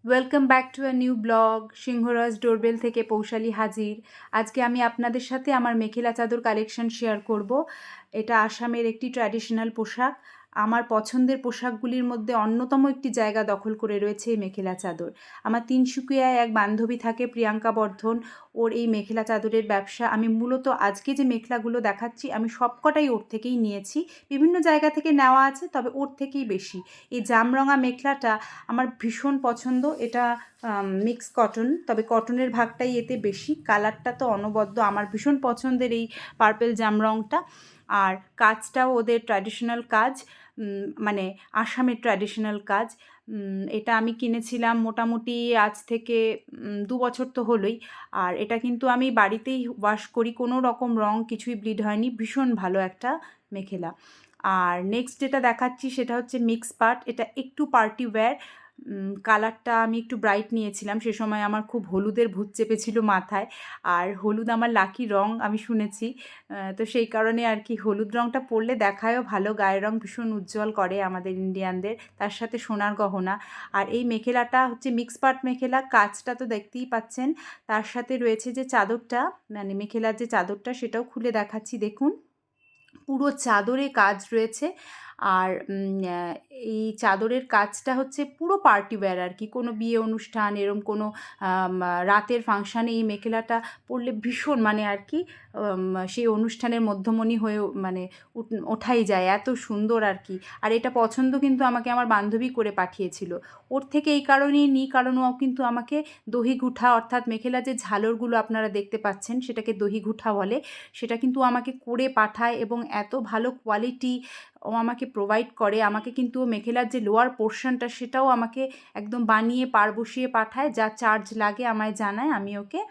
Welcome back to a new blog. Singharaj doorbell থেকে পৌশালী হাজির। আজকে আমি আপনাদের সাথে আমার মেখেলা চাদর কালেকশন শেয়ার করব। এটা আসামের একটি ট্র্যাডিশনাল পোশাক। আমার পছন্দের পোশাকগুলির মধ্যে অন্যতম একটি জায়গা দখল করে রয়েছে এই মেখেলা চাদর। আমার তিনসুকিয়ায় এক বান্ধবী থাকে, প্রিয়াঙ্কা বর্ধন। ওর এই মেখেলা চাদরের ব্যবসা। আমি মূলত আজকে যে মেখলাগুলো দেখাচ্ছি আমি সবকটাই ওর থেকেই নিয়েছি। বিভিন্ন জায়গা থেকে নেওয়া আছে, তবে ওর থেকেই বেশি। এই জামরঙা মেখলাটা আমার ভীষণ পছন্দ। এটা মিক্স কটন, তবে কটনের ভাগটাই এতে বেশি। কালারটা তো অনবদ্য, আমার ভীষণ পছন্দের এই পার্পেল জামরংটা। আর কাজটাও ওদের ট্র্যাডিশনাল কাজ, মানে আসামের ট্র্যাডিশনাল কাজ। এটা আমি কিনেছিলাম মোটামুটি আজ থেকে 2 বছর তো হলোই। আর এটা কিন্তু আমি বাড়িতেই ওয়াশ করি, কোনো রকম রং কিছুই ব্লিড হয়নি। ভীষণ ভালো একটা মেখেলা। আর নেক্সট যেটা দেখাচ্ছি সেটা হচ্ছে মিক্সপাট। এটা একটু পার্টি ওয়্যার। কালারটা আমি একটু ব্রাইট নিয়েছিলাম, সে সময় আমার খুব হলুদের ভূত চেপেছিল মাথায়। আর হলুদ আমার লাকি রং আমি শুনেছি, তো সেই কারণে আর কি হলুদ রংটা পরলে দেখায়ও ভালো, গায়ের রং ভীষণ উজ্জ্বল করে আমাদের ইন্ডিয়ানদের, তার সাথে সোনার গহনা। আর এই মেখেলাটা হচ্ছে মিক্সপাট মেখেলা, কাজটা তো দেখতেই পাচ্ছেন। তার সাথে রয়েছে যে চাদরটা, মানে মেখেলার যে চাদরটা, সেটাও খুলে দেখাচ্ছি, দেখুন। পুরো চাদরে কাজ রয়েছে। আর এই চাদরের কাজটা হচ্ছে পুরো পার্টি ওয়্যার আর কি। কোনো বিয়ে অনুষ্ঠান, এরম কোনো রাতের ফাংশানে এই মেখেলাটা পরলে ভীষণ, মানে আর কি সেই অনুষ্ঠানের মধ্যমণি হয়ে মানে ওঠাই যায়, এত সুন্দর আর কি। আর এটা পছন্দ কিন্তু আমাকে আমার বান্ধবী করে পাঠিয়েছিল। ওর থেকে এই কারণেই নিই, কারণ ও কিন্তু আমাকে দহি গুঠা, অর্থাৎ মেখেলা যে ঝালরগুলো আপনারা দেখতে পাচ্ছেন সেটাকে দহি গুঠা বলে, সেটা কিন্তু আমাকে করে পাঠায় এবং এত ভালো কোয়ালিটি ও আমাকে প্রোভাইড করে। আমাকে কিন্তু মেখেলার যে লোয়ার পোর্শনটা সেটাও আমাকে একদম বানিয়ে পাড় বসিয়ে পাঠায়, যা চার্জ লাগে আমায় জানায়, আমি ওকে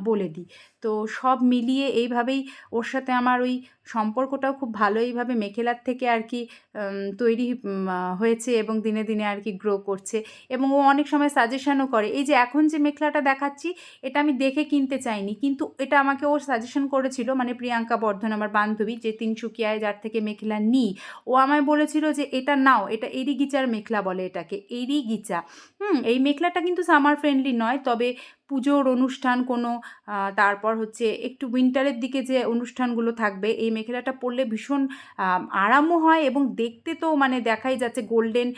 বলে দিই। তো সব মিলিয়ে এইভাবেই ওর সাথে আমার ওই সম্পর্কটাও খুব ভালো, এইভাবে মেখেলার থেকে আর কি তৈরি হয়েছে এবং দিনে দিনে আর কি গ্রো করছে। এবং ও অনেক সময় সাজেশনও করে। এই যে এখন যে মেখলাটা দেখাচ্ছি, এটা আমি দেখে কিনতে চাইনি, কিন্তু এটা আমাকে ও সাজেশন করেছিল, মানে প্রিয়াঙ্কা বর্ধন আমার বান্ধবী, যে তিনসুকিয়ায় যার থেকে মেখেলা নিই, ও আমায় বলেছিল যে এটা নাও, এটা এরিগিচার মেখলা বলে এটাকে, এরিগিচা। এই মেখলাটা কিন্তু সামার ফ্রেন্ডলি নয়, তবে পুজোর অনুষ্ঠান কোনো, তারপর হচ্ছে একটু উইন্টারের দিকে যে অনুষ্ঠানগুলো থাকবে, এই মেখেলাটা পরলে ভীষণ আরামও হয় এবং দেখতে তো মানে দেখাই যাচ্ছে গোল্ডেন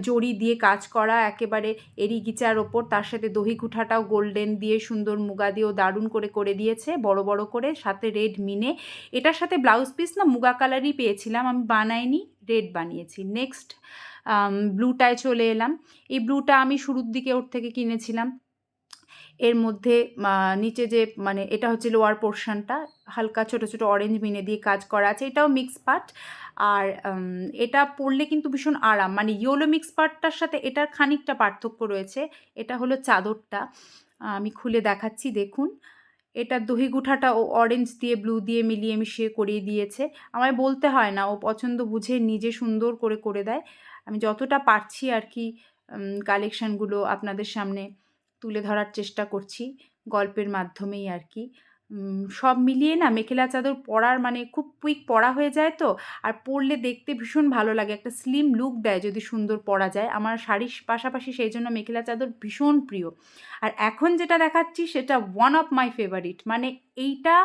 জড়ি দিয়ে কাজ করা, একেবারে এরিগিচার ওপর, তার সাথে দহি কুঠাটাও গোল্ডেন দিয়ে সুন্দর মুগা দিয়েও দারুণ করে করে দিয়েছে, বড় বড় করে, সাথে রেড মিনে। এটার সাথে ব্লাউজ পিস না মুগা কালারই পেয়েছিলাম, আমি বানাইনি, রেড বানিয়েছি। নেক্সট ব্লুটায় চলে এলাম। এই ব্লুটা আমি শুরুর দিকে ওর থেকে কিনেছিলাম। এর মধ্যে নিচে যে মানে এটা হচ্ছে লোয়ার পোর্শনটা, হালকা ছোটো ছোটো অরেঞ্জ মিনে দিয়ে কাজ করা আছে, এটাও মিক্স পার্ট। আর এটা পরলে কিন্তু ভীষণ আরাম, মানে ইয়েলো মিক্স পার্টটার সাথে এটার খানিকটা পার্থক্য রয়েছে। এটা হলো চাদরটা, আমি খুলে দেখাচ্ছি, দেখুন। এটার দহি গুঠাটা ও অরেঞ্জ দিয়ে ব্লু দিয়ে মিলিয়ে মিশিয়ে করিয়ে দিয়েছে। আমায় বলতে হয় না, ও পছন্দ বুঝে নিজে সুন্দর করে করে দেয়। আমি যতটা পারছি আর কি কালেকশানগুলো আপনাদের সামনে তুলে ধরার চেষ্টা করছি গল্পের মাধ্যমেই আর কি। সব মিলিয়ে না মেখেলা চাদর পরার মানে খুব কুইক পরা হয়ে যায় তো, আর পরলে দেখতে ভীষণ ভালো লাগে, একটা স্লিম লুক দেয় যদি সুন্দর পরা যায়। আমার শাড়ির পাশাপাশি সেই জন্য মেখেলা চাদর ভীষণ প্রিয়। আর এখন যেটা দেখাচ্ছি সেটা ওয়ান অফ মাই ফেভারিট, মানে এইটা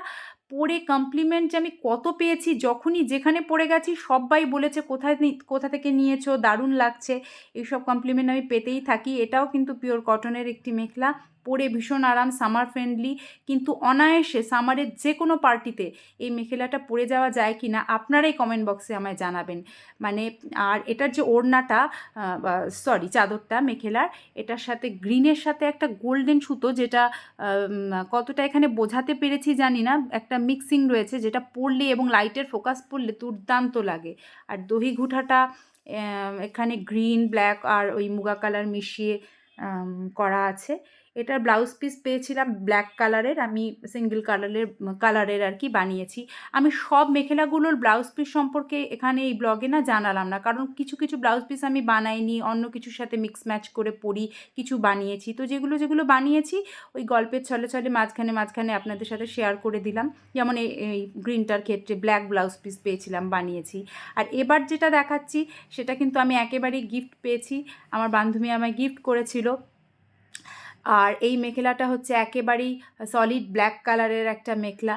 পরে কমপ্লিমেন্ট যে আমি কত পেয়েছি, যখনই যেখানে পরে গেছি সবাই বলেছে কোথা থেকে নিয়েছো, দারুণ লাগছে, এইসব কমপ্লিমেন্ট আমি পেতেই থাকি। এটাও কিন্তু পিওর কটনের একটি মেখলা, পরে ভীষণ আরাম, সামার ফ্রেন্ডলি, কিন্তু অনায়াসে সামারের যে কোনো পার্টিতে এই মেখেলাটা পরে যাওয়া যায় কি না আপনারাই কমেন্ট বক্সে আমায় জানাবেন। মানে আর এটার যে ওড়নাটা, সরি চাদরটা মেখেলার, এটার সাথে গ্রিনের সাথে একটা গোল্ডেন সুতো, যেটা কতটা এখানে বোঝাতে পেরেছি জানি না, একটা মিক্সিং রয়েছে, যেটা পরলে এবং লাইটের ফোকাস পড়লে দুর্দান্ত লাগে। আর দহি ঘুঁটাটা এখানে গ্রিন, ব্ল্যাক আর ওই মুগা কালার মিশিয়ে করা আছে। এটার ব্লাউজ পিস পেয়েছিলাম ব্ল্যাক কালারের, আমি সিঙ্গেল কালারের আর কি বানিয়েছি। আমি সব মেখেলাগুলোর ব্লাউজ পিস সম্পর্কে এখানে এই ব্লগে না জানালাম না, কারণ কিছু কিছু ব্লাউজ পিস আমি বানাইনি, অন্য কিছুর সাথে মিক্স ম্যাচ করে পরি, কিছু বানিয়েছি। তো যেগুলো যেগুলো বানিয়েছি ওই গল্পের ছলে ছলে মাঝখানে মাঝখানে আপনাদের সাথে শেয়ার করে দিলাম। যেমন এই গ্রিনটার ক্ষেত্রে ব্ল্যাক ব্লাউজ পিস পেয়েছিলাম, বানিয়েছি। আর এবার যেটা দেখাচ্ছি সেটা কিন্তু আমি একেবারেই গিফট পেয়েছি, আমার বান্ধবী আমায় গিফট করেছিল। আর এই মেখেলাটা হচ্ছে একেবারেই সলিড ব্ল্যাক কালারের একটা মেখলা,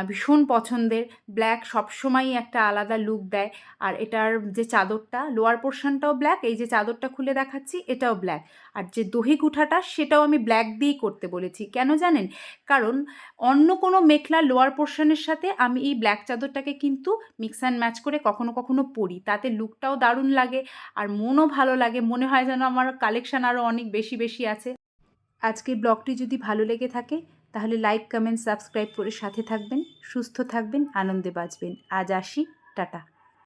ভীষণ পছন্দের। ব্ল্যাক সবসময়ই একটা আলাদা লুক দেয়। আর এটার যে চাদরটা, লোয়ার পোর্শনটাও ব্ল্যাক, এই যে চাদরটা খুলে দেখাচ্ছি এটাও ব্ল্যাক। আর যে দহি গুঠাটা সেটাও আমি ব্ল্যাক দিয়েই করতে বলেছি। কেন জানেন? কারণ অন্য কোনো মেখলা লোয়ার পোর্শনের সাথে আমি এই ব্ল্যাক চাদরটাকে কিন্তু মিক্স অ্যান্ড ম্যাচ করে কখনো কখনো পরি, তাতে লুকটাও দারুণ লাগে আর মনও ভালো লাগে, মনে হয় যেন আমার কালেকশান আরও অনেক বেশি বেশি আছে। আজকের ব্লগটি যদি ভালো লেগে থাকে তাহলে লাইক, কমেন্ট, সাবস্ক্রাইব করে সাথে থাকবেন। সুস্থ থাকবেন, আনন্দে বাঁচবেন। আজ আসি, টাটা।